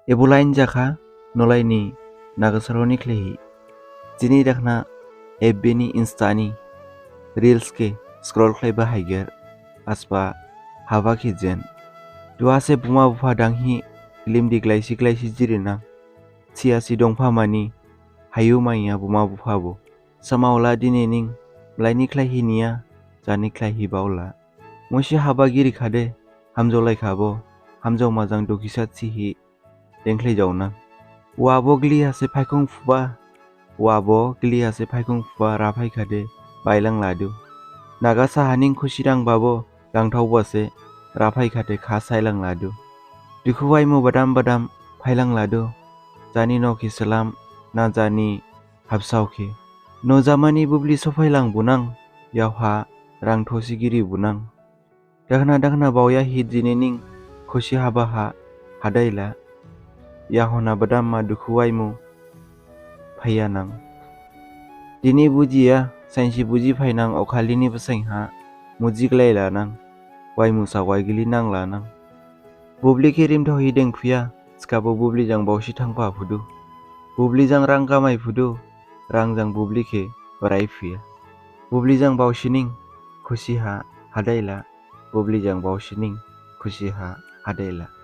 Ebulain jaka nolaini nagasaroni klehi jini dakhna FB-ni Insta-ni Reels-ke scroll khlaiba haiger aspa haba khijen duase buma bufa danghi film diglaisi jirina siasi dongpha mani hayu maiya buma bufa bo samaula dinening blaini khlaihi niya jani khlaihi baula moshi haba giri khade hamjolai khabo hamjau majang dokisat sihi denklai jauna wabo glia se phaikong fuba raphai khade bailang ladu naga sahaning khusirang babo langthau base raphai khade kha sailang ladu dikhuwai mo badam phailang ladu jani noki salam na jani habsauke no jamani bubli sofailang bunang yawha rang thosigiri bunang dakhna bawya hi dinening khushi haba hadaila yahona badam ma dukhuwai mo phayanang dini bujiya sainsi buji phainang okhalini basaingha mujiklai lanang waimusa waigili nang lanang bubli kirim thohi dengphuya skabo bubli jang bawsi thangpa phudu bubli jang rang kamai phudu rang jang bubli ke barai phuya bubli jang bawsining khushi hadaila bubli jang bawsining khushi hadaila